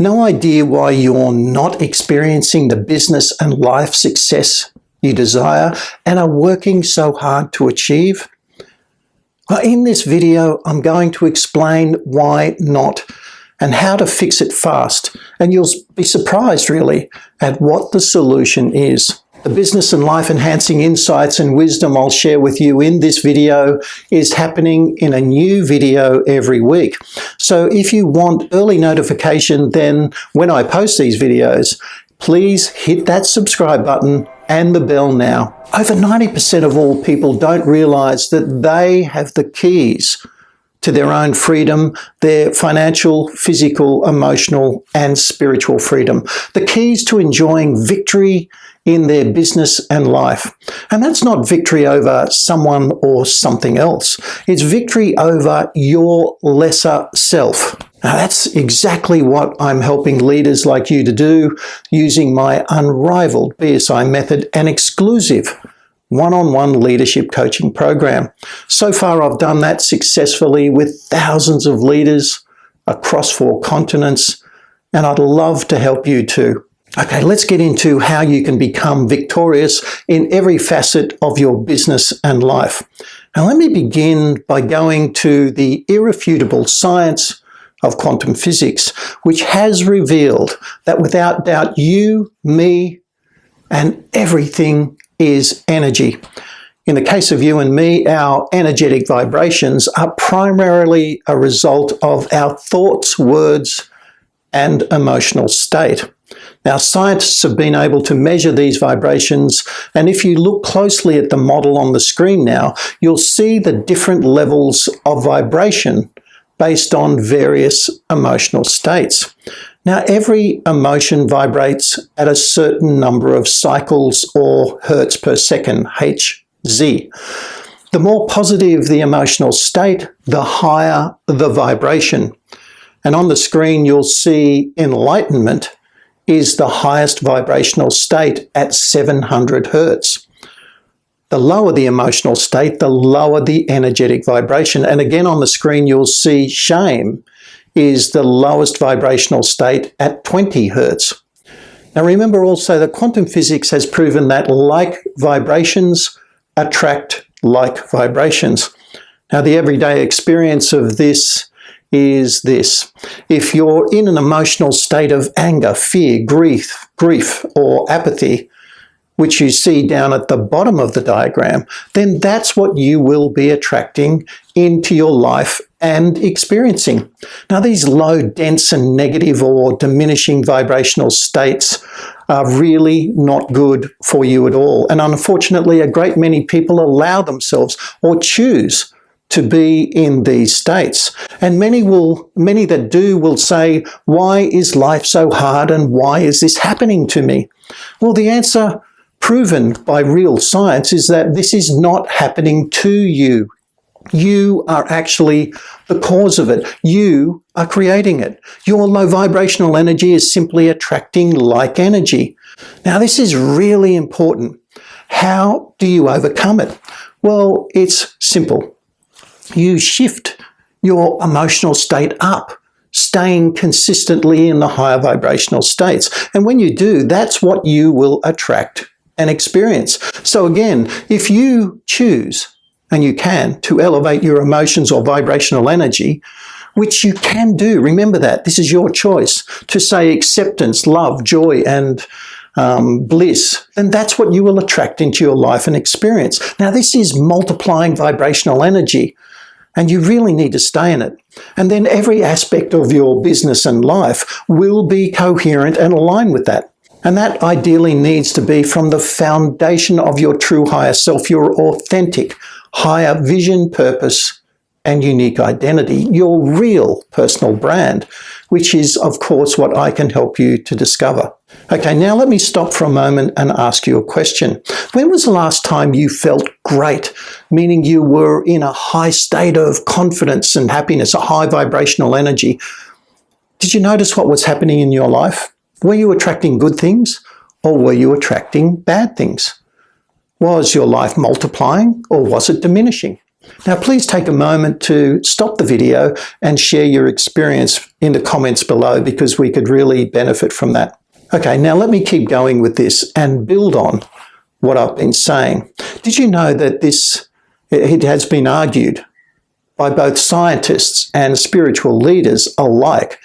No idea why you're not experiencing the business and life success you desire and are working so hard to achieve? Well, in this video, I'm going to explain why not and how to fix it fast. And you'll be surprised, really, at what the solution is. The business and life enhancing insights and wisdom I'll share with you in this video is happening in a new video every week. So if you want early notification then when I post these videos, please hit that subscribe button and the bell now. Over 90% of all people don't realize that they have the keys to their own freedom, their financial, physical, emotional, and spiritual freedom. The keys to enjoying victory in their business and life. And that's not victory over someone or something else. It's victory over your lesser self. Now, that's exactly what I'm helping leaders like you to do using my unrivaled BSI method and exclusive one-on-one leadership coaching program. So far, I've done that successfully with thousands of leaders across 4 continents, and I'd love to help you too. Okay, let's get into how you can become victorious in every facet of your business and life. Now, let me begin by going to the irrefutable science of quantum physics, which has revealed that without doubt, you, me, and everything is energy. In the case of you and me, our energetic vibrations are primarily a result of our thoughts, words, and emotional state. Now, scientists have been able to measure these vibrations, and if you look closely at the model on the screen now, you'll see the different levels of vibration based on various emotional states. Now, every emotion vibrates at a certain number of cycles or hertz per second, Hz. The more positive the emotional state, the higher the vibration. And on the screen, you'll see enlightenment is the highest vibrational state at 700 hertz. The lower the emotional state, the lower the energetic vibration. And again on the screen, you'll see shame is the lowest vibrational state at 20 hertz. Now remember also that quantum physics has proven that like vibrations attract like vibrations. Now the everyday experience of this is this. If you're in an emotional state of anger, fear, grief, or apathy, which you see down at the bottom of the diagram, then that's what you will be attracting into your life and experiencing. Now, these low, dense, and negative or diminishing vibrational states are really not good for you at all. And unfortunately, a great many people allow themselves or choose to be in these states. And many that do will say, why is life so hard and why is this happening to me? Well, the answer proven by real science is that this is not happening to you. You are actually the cause of it. You are creating it. Your low vibrational energy is simply attracting like energy. Now, this is really important. How do you overcome it? Well, it's simple. You shift your emotional state up, staying consistently in the higher vibrational states. And when you do, that's what you will attract and experience. So again, if you choose, and you can, to elevate your emotions or vibrational energy, which you can do, remember that, this is your choice, to say acceptance, love, joy, and bliss, then that's what you will attract into your life and experience. Now, this is multiplying vibrational energy, and you really need to stay in it. And then every aspect of your business and life will be coherent and aligned with that. And that ideally needs to be from the foundation of your true higher self, your authentic higher vision, purpose, and unique identity, your real personal brand, which is, of course, what I can help you to discover. Okay, now let me stop for a moment and ask you a question. When was the last time you felt great, meaning you were in a high state of confidence and happiness, a high vibrational energy? Did you notice what was happening in your life? Were you attracting good things or were you attracting bad things? Was your life multiplying or was it diminishing? Now, please take a moment to stop the video and share your experience in the comments below, because we could really benefit from that. Okay, now let me keep going with this and build on what I've been saying. Did you know that it has been argued by both scientists and spiritual leaders alike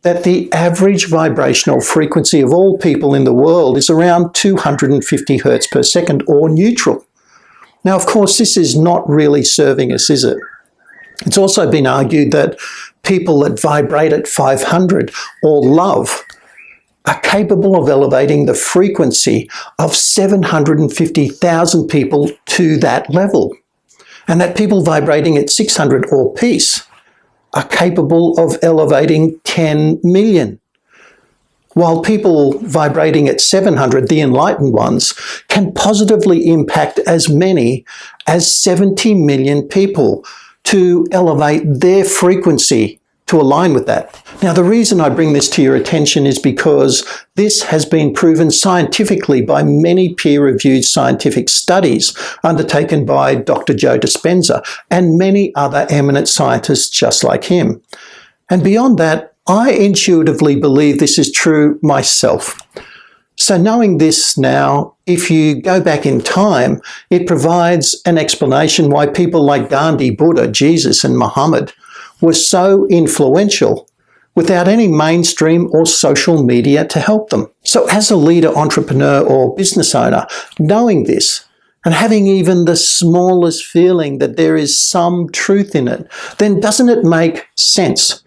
that the average vibrational frequency of all people in the world is around 250 hertz per second, or neutral? Now, of course, this is not really serving us, is it? It's also been argued that people that vibrate at 500 or love are capable of elevating the frequency of 750,000 people to that level, and that people vibrating at 600 or peace are capable of elevating 10 million. While people vibrating at 700, the enlightened ones, can positively impact as many as 70 million people to elevate their frequency to align with that. Now, the reason I bring this to your attention is because this has been proven scientifically by many peer-reviewed scientific studies undertaken by Dr. Joe Dispenza and many other eminent scientists just like him. And beyond that, I intuitively believe this is true myself. So knowing this now, if you go back in time, it provides an explanation why people like Gandhi, Buddha, Jesus, and Muhammad were so influential without any mainstream or social media to help them. So as a leader, entrepreneur, or business owner, knowing this and having even the smallest feeling that there is some truth in it, then doesn't it make sense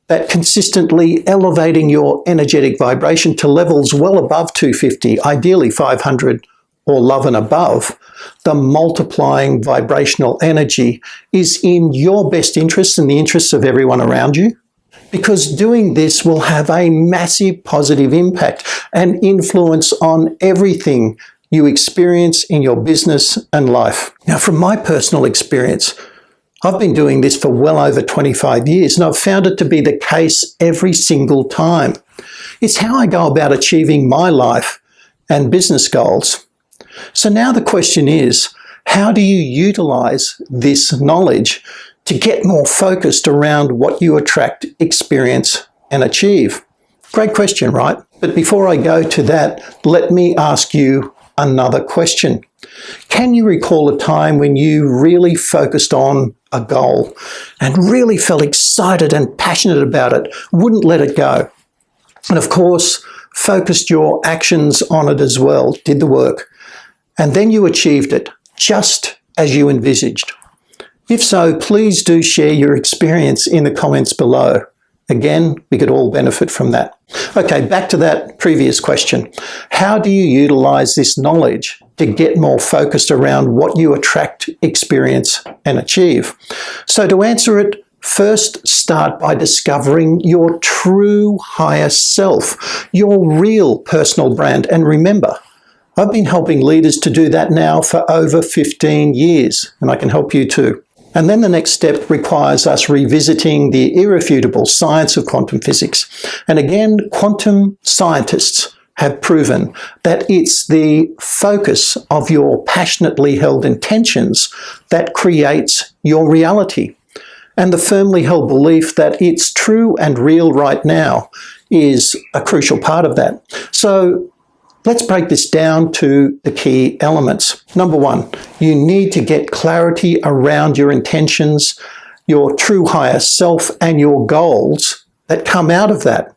that consistently elevating your energetic vibration to levels well above 250, ideally 500 or love and above, the multiplying vibrational energy is in your best interest and the interests of everyone around you? Because doing this will have a massive positive impact and influence on everything you experience in your business and life. Now, from my personal experience, I've been doing this for well over 25 years, and I've found it to be the case every single time. It's how I go about achieving my life and business goals. So now the question is, how do you utilize this knowledge to get more focused around what you attract, experience, and achieve? Great question, right? But before I go to that, let me ask you another question. Can you recall a time when you really focused on a goal and really felt excited and passionate about it, wouldn't let it go, and of course, focused your actions on it as well, did the work, and then you achieved it just as you envisaged? If so, please do share your experience in the comments below. Again, we could all benefit from that. Okay, back to that previous question. How do you utilize this knowledge to get more focused around what you attract, experience, and achieve? So to answer it, first start by discovering your true higher self, your real personal brand. And remember, I've been helping leaders to do that now for over 15 years, and I can help you too. And then the next step requires us revisiting the irrefutable science of quantum physics. And again, quantum scientists have proven that it's the focus of your passionately held intentions that creates your reality. And the firmly held belief that it's true and real right now is a crucial part of that. So let's break this down to the key elements. Number one, you need to get clarity around your intentions, your true higher self, and your goals that come out of that,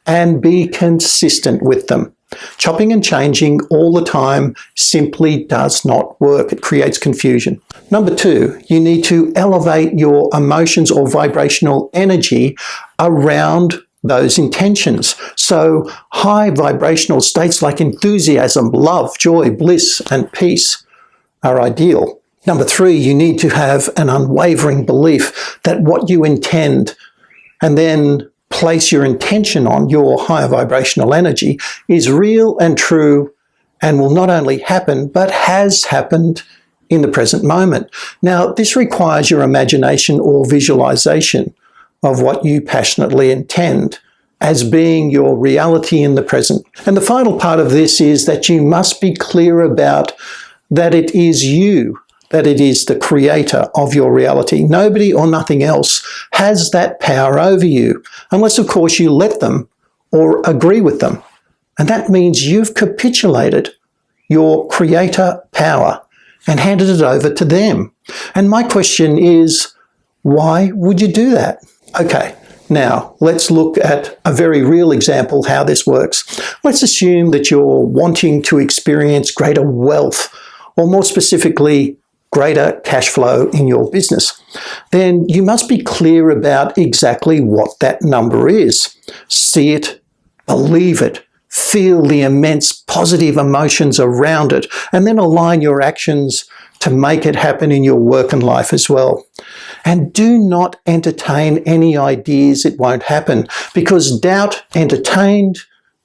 and be consistent with them. Chopping and changing all the time simply does not work. It creates confusion. Number two, you need to elevate your emotions or vibrational energy around those intentions. So high vibrational states like enthusiasm, love, joy, bliss, and peace are ideal. Number three, you need to have an unwavering belief that what you intend and then place your intention on, your higher vibrational energy, is real and true and will not only happen, but has happened in the present moment. Now, this requires your imagination or visualization of what you passionately intend as being your reality in the present. And the final part of this is that you must be clear about that it is you that it is the creator of your reality. Nobody or nothing else has that power over you, unless, of course, you let them or agree with them. And that means you've capitulated your creator power and handed it over to them. And my question is, why would you do that? Okay, now let's look at a very real example how this works. Let's assume that you're wanting to experience greater wealth, or more specifically, greater cash flow in your business. Then you must be clear about exactly what that number is. See it, believe it, feel the immense positive emotions around it, and then align your actions to make it happen in your work and life as well. And do not entertain any ideas it won't happen, because doubt entertained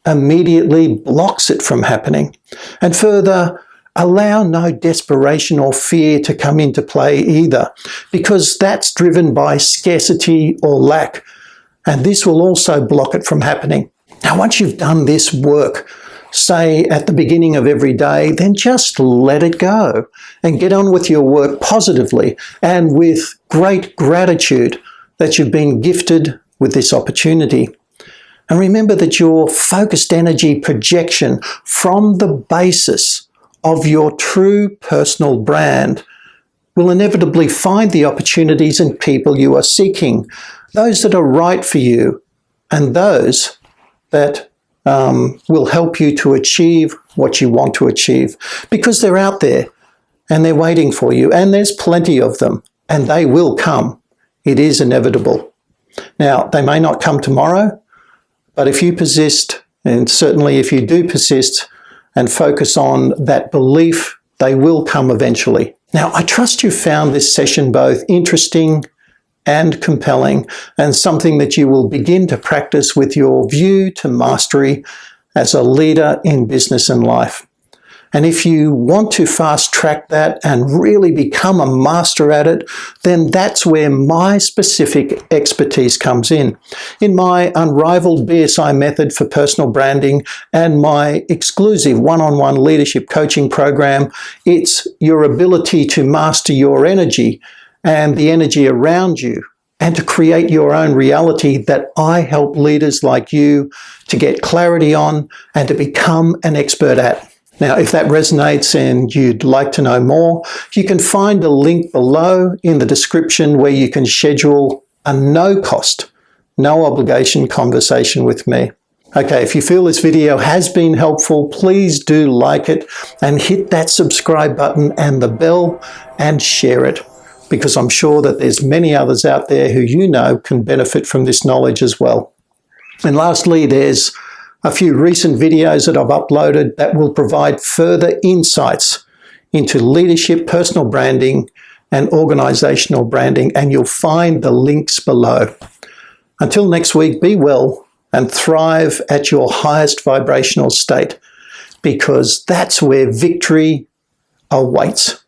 immediately blocks it from happening. And further, allow no desperation or fear to come into play either, because that's driven by scarcity or lack, and this will also block it from happening. Now, once you've done this work, say at the beginning of every day, then just let it go and get on with your work positively and with great gratitude that you've been gifted with this opportunity. And remember that your focused energy projection from the basis of your true personal brand will inevitably find the opportunities and people you are seeking, those that are right for you and those that will help you to achieve what you want to achieve, because they're out there and they're waiting for you, and there's plenty of them, and they will come. It is inevitable. Now, they may not come tomorrow, but if you persist, and certainly if you do persist and focus on that belief, they will come eventually. Now, I trust you found this session both interesting and compelling, and something that you will begin to practice with your view to mastery as a leader in business and life. And if you want to fast track that and really become a master at it, then that's where my specific expertise comes in. In my unrivaled BSI method for personal branding and my exclusive one-on-one leadership coaching program, it's your ability to master your energy and the energy around you, and to create your own reality that I help leaders like you to get clarity on and to become an expert at. Now, if that resonates and you'd like to know more, you can find a link below in the description where you can schedule a no-cost, no-obligation conversation with me. Okay, if you feel this video has been helpful, please do like it and hit that subscribe button and the bell and share it, because I'm sure that there's many others out there who you know can benefit from this knowledge as well. And lastly, there's a few recent videos that I've uploaded that will provide further insights into leadership, personal branding, and organizational branding, and you'll find the links below. Until next week, be well and thrive at your highest vibrational state, because that's where victory awaits.